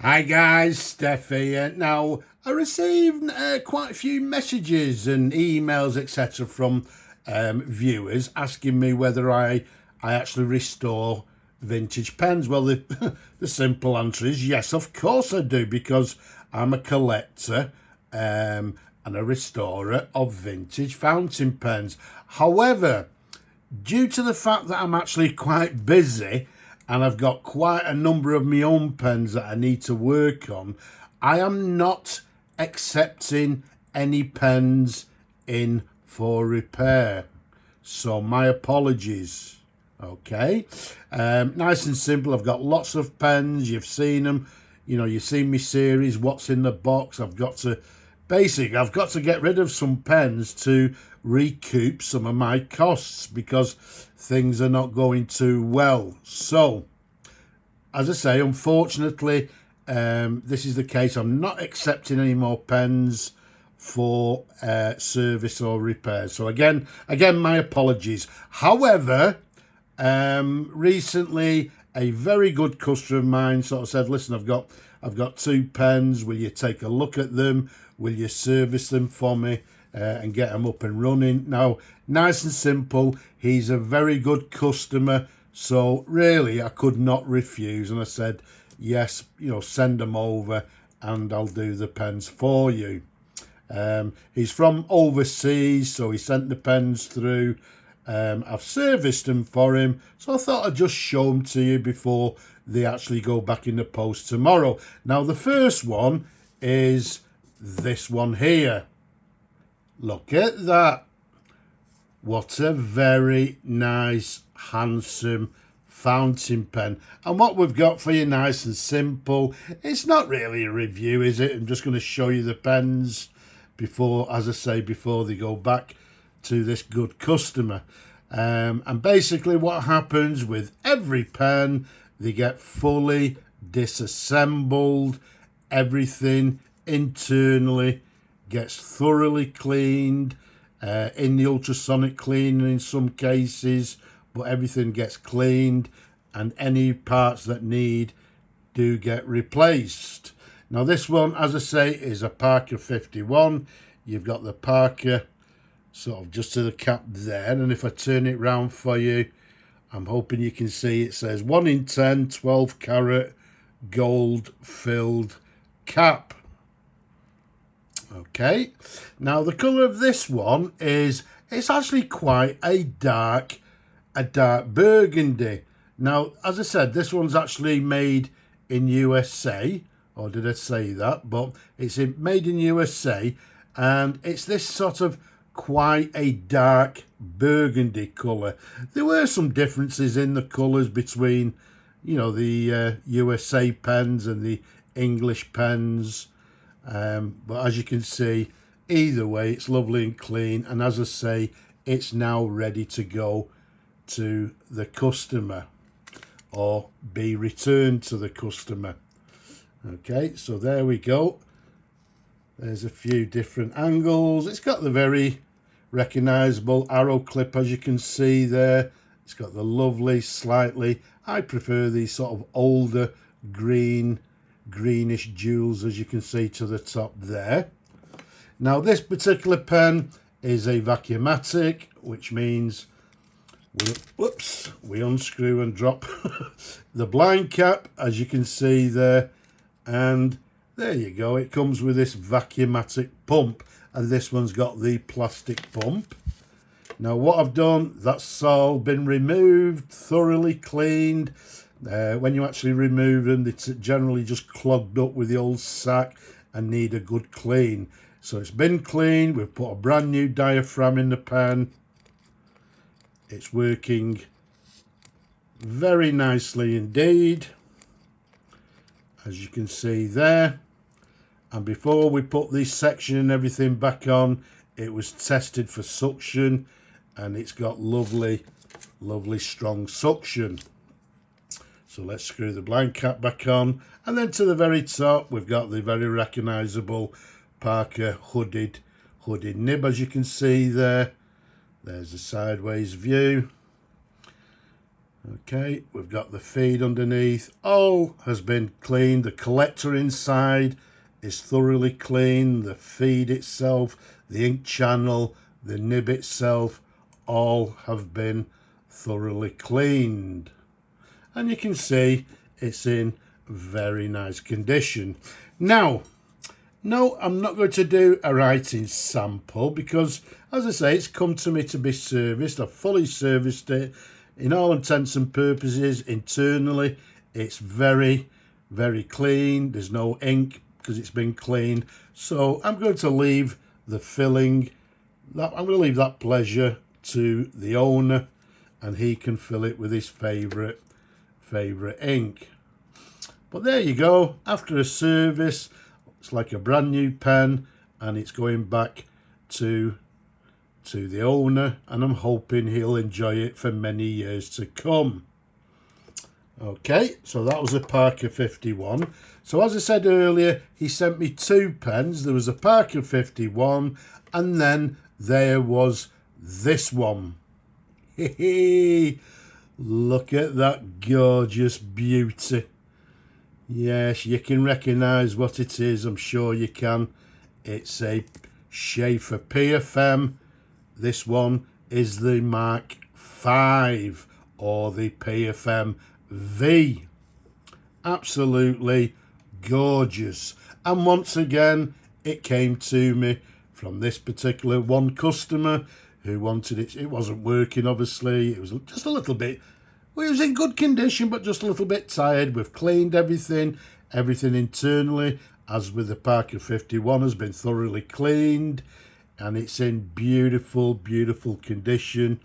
Hi guys, Steph here. Now, I received quite a few messages and emails, etc., from viewers asking me whether I actually restore vintage pens. Well, the simple answer is yes, of course I do, because I'm a collector and a restorer of vintage fountain pens. However, due to the fact that I'm actually quite busy and I've got quite a number of my own pens that I need to work on, I am not accepting any pens in for repair. So my apologies. Okay, nice and simple. I've got lots of pens. You've seen them. You know, you've seen my series, what's in the box. I've got to get rid of some pens to recoup some of my costs because things are not going too well. So, as I say, unfortunately, this is the case. I'm not accepting any more pens for service or repair. So again, my apologies. However, recently a very good customer of mine sort of said, listen, I've got two pens. Will you take a look at them? Will you service them for me and get them up and running? Now, nice and simple. He's a very good customer. So really, I could not refuse. And I said, yes, send them over and I'll do the pens for you. He's from overseas, so he sent the pens through. I've serviced them for him, so I thought I'd just show them to you before they actually go back in the post tomorrow. Now, the first one is this one here. Look at that. What a very nice, handsome fountain pen. And what we've got for you, nice and simple. It's not really a review, is it? I'm just going to show you the pens before, as I say, before they go back to this good customer. And basically what happens with every pen, they get fully disassembled. Everything internally gets thoroughly cleaned in the ultrasonic cleaner in some cases, but everything gets cleaned and any parts that need do get replaced. Now this one, as I say, is a Parker 51. You've got the Parker sort of just to the cap there, and if I turn it round for you, I'm hoping you can see it says 1 in 10 12 carat gold filled cap. Okay, now the colour of this one is, it's actually quite a dark burgundy. Now, as I said, this one's actually made in USA, or did I say that? But it's made in USA, and it's this sort of quite a dark burgundy colour. There were some differences in the colours between, the USA pens and the English pens. But as you can see, either way, it's lovely and clean. And as I say, it's now ready to go to the customer or be returned to the customer. Okay, so there we go. There's a few different angles. It's got the very recognisable arrow clip, as you can see there. It's got the lovely, slightly, I prefer these sort of older greenish jewels, as you can see to the top there. Now this particular pen is a Vacumatic, which means we unscrew and drop the blind cap, as you can see there, and there you go. It comes with this Vacumatic pump, and this one's got the plastic pump. Now what I've done, that's all been removed, thoroughly cleaned. When you actually remove them, it's generally just clogged up with the old sack and need a good clean. So it's been cleaned. We've put a brand new diaphragm in the pen. It's working very nicely indeed, as you can see there. And before we put this section and everything back on, it was tested for suction, and it's got lovely strong suction. So let's screw the blind cap back on, and then to the very top we've got the very recognisable Parker hooded nib, as you can see there. There's a sideways view. Okay, we've got the feed underneath. All has been cleaned. The collector inside is thoroughly clean. The feed itself, the ink channel, the nib itself, all have been thoroughly cleaned. And you can see it's in very nice condition. Now, no, I'm not going to do a writing sample because, as I say, it's come to me to be serviced. I've fully serviced it. In all intents and purposes, internally, it's very, very clean. There's no ink because it's been cleaned. So I'm going to leave the filling. I'm going to leave that pleasure to the owner, and he can fill it with his favourite ink. But there you go. After a service, it's like a brand new pen, and it's going back to the owner, and I'm hoping he'll enjoy it for many years to come. Okay, so that was a Parker 51. So as I said earlier, he sent me 2 pens. There was a Parker 51, and then there was this one. Look at that gorgeous beauty. Yes, you can recognise what it is. I'm sure you can. It's a Sheaffer PFM. This one is the Mark V or the PFM V. Absolutely gorgeous. And once again, it came to me from this particular one customer who wanted it. It wasn't working, obviously. It was just a little bit, well, it was in good condition, but just a little bit tired. We've cleaned everything internally, as with the Parker 51, has been thoroughly cleaned, and it's in beautiful, beautiful condition,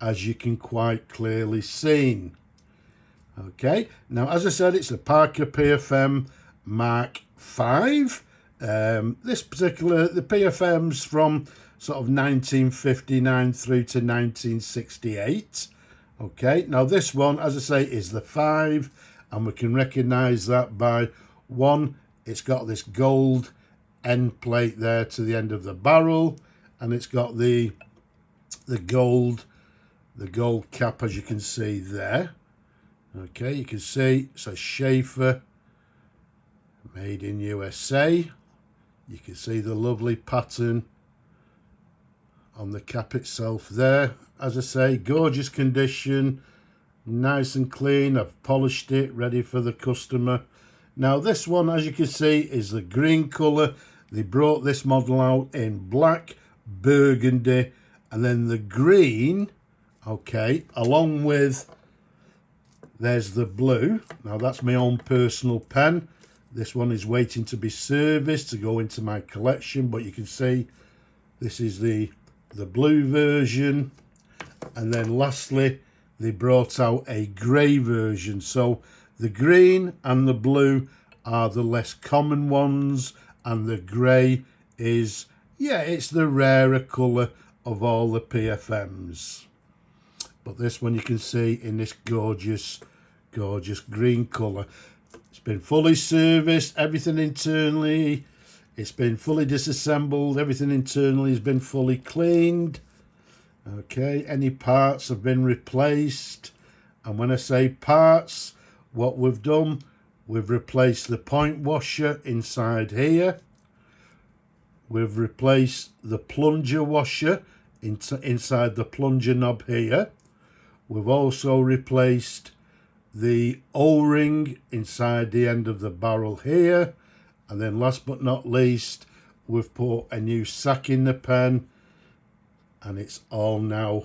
as you can quite clearly see. Okay, now as I said, it's a Parker PFM Mark V. This particular, the PFM's from sort of 1959 through to 1968. Okay, now this one, as I say, is the 5, and we can recognise that by one, it's got this gold end plate there to the end of the barrel, and it's got the gold cap, as you can see there. Okay, you can see it's a Sheaffer, made in USA. You can see the lovely pattern on the cap itself there. As I say, gorgeous condition, nice and clean. I've polished it, ready for the customer. Now this one, as you can see, is the green colour. They brought this model out in black, burgundy, and then the green, okay, along with, there's the blue. Now that's my own personal pen. This one is waiting to be serviced to go into my collection, but you can see this is the blue version. And then lastly, they brought out a grey version. So the green and the blue are the less common ones, and the grey is, yeah, it's the rarer colour of all the PFMs. But this one you can see in this gorgeous, gorgeous green colour. It's been fully serviced, everything internally. It's been fully disassembled, everything internally has been fully cleaned. Okay, any parts have been replaced. And when I say parts, what we've done, we've replaced the point washer inside here. We've replaced the plunger washer inside the plunger knob here. We've also replaced the O-ring inside the end of the barrel here. And then last but not least, we've put a new sack in the pen, and it's all now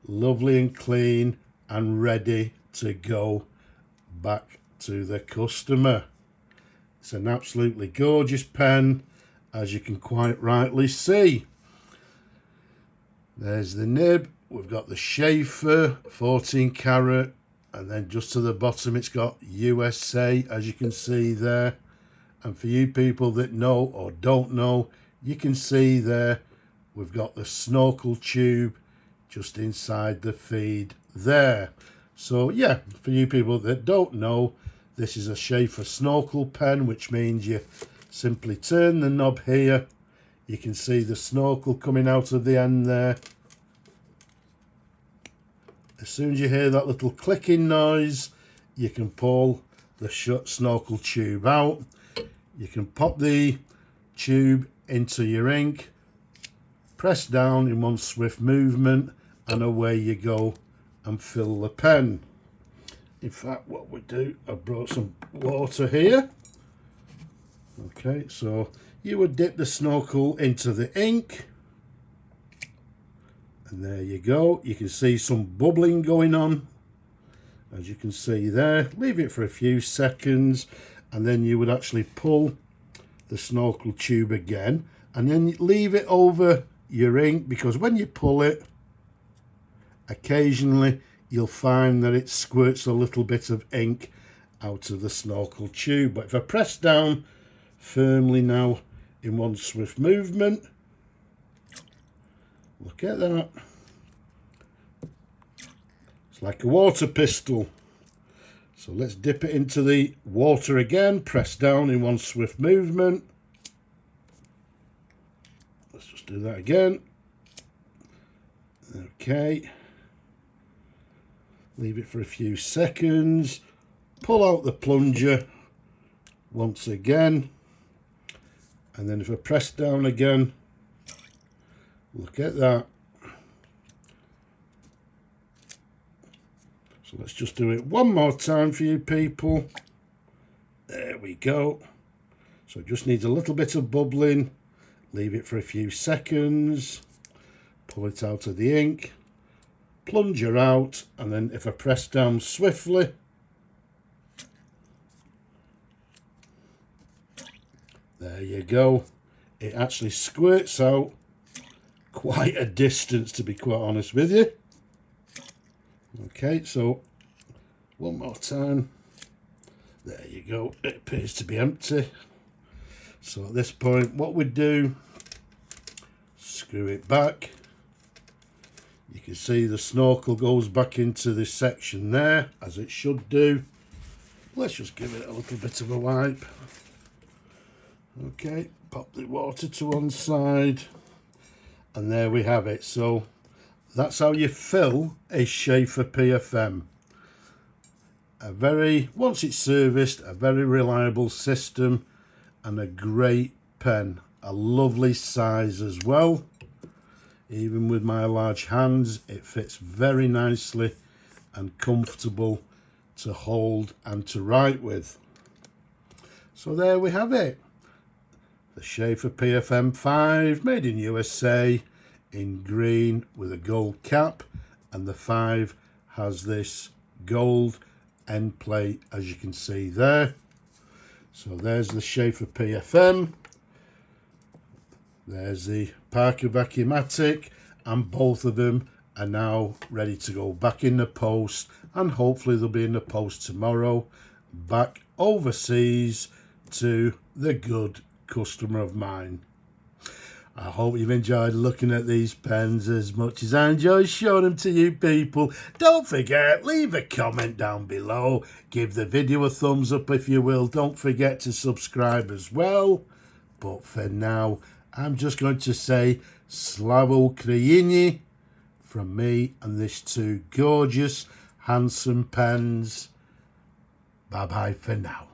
lovely and clean and ready to go back to the customer. It's an absolutely gorgeous pen, as you can quite rightly see. There's the nib. We've got the Sheaffer 14 karat, and then just to the bottom it's got USA, as you can see there. And for you people that know or don't know, you can see there we've got the snorkel tube just inside the feed there. So yeah, for you people that don't know, this is a Sheaffer snorkel pen, which means you simply turn the knob here. You can see the snorkel coming out of the end there. As soon as you hear that little clicking noise, you can pull the snorkel tube out. You can pop the tube into your ink, press down in one swift movement, and away you go and fill the pen. In fact, what we do, I've brought some water here. Okay, so you would dip the snorkel into the ink, and there you go. You can see some bubbling going on, as you can see there. Leave it for a few seconds, and then you would actually pull the snorkel tube again, and then leave it over your ink, because when you pull it, occasionally you'll find that it squirts a little bit of ink out of the snorkel tube. But if I press down firmly now in one swift movement, look at that, it's like a water pistol. So let's dip it into the water again, press down in one swift movement. Let's just do that again. Okay, leave it for a few seconds, pull out the plunger once again, and then if I press down again, look at that. So let's just do it one more time for you people. There we go. So it just needs a little bit of bubbling. Leave it for a few seconds, pull it out of the ink, plunger out, and then if I press down swiftly, there you go. It actually squirts out quite a distance, to be quite honest with you. Okay, so one more time. There you go. It appears to be empty. So at this point, what we do, screw it back. You can see the snorkel goes back into this section there, as it should do. Let's just give it a little bit of a wipe. Okay, pop the water to one side, and there we have it. So that's how you fill a Sheaffer PFM. Once it's serviced, a very reliable system, and a great pen. A lovely size as well. Even with my large hands, it fits very nicely and comfortable to hold and to write with. So there we have it. The Sheaffer PFM V, made in USA, in green with a gold cap, and the 5 has this gold end plate, as you can see there. So there's the Sheaffer PFM, there's the Parker Vacumatic, and both of them are now ready to go back in the post, and hopefully they'll be in the post tomorrow, back overseas to the good customer of mine. I hope you've enjoyed looking at these pens as much as I enjoy showing them to you people. Don't forget, leave a comment down below. Give the video a thumbs up if you will. Don't forget to subscribe as well. But for now, I'm just going to say Slava Ukraini from me and these two gorgeous, handsome pens. Bye-bye for now.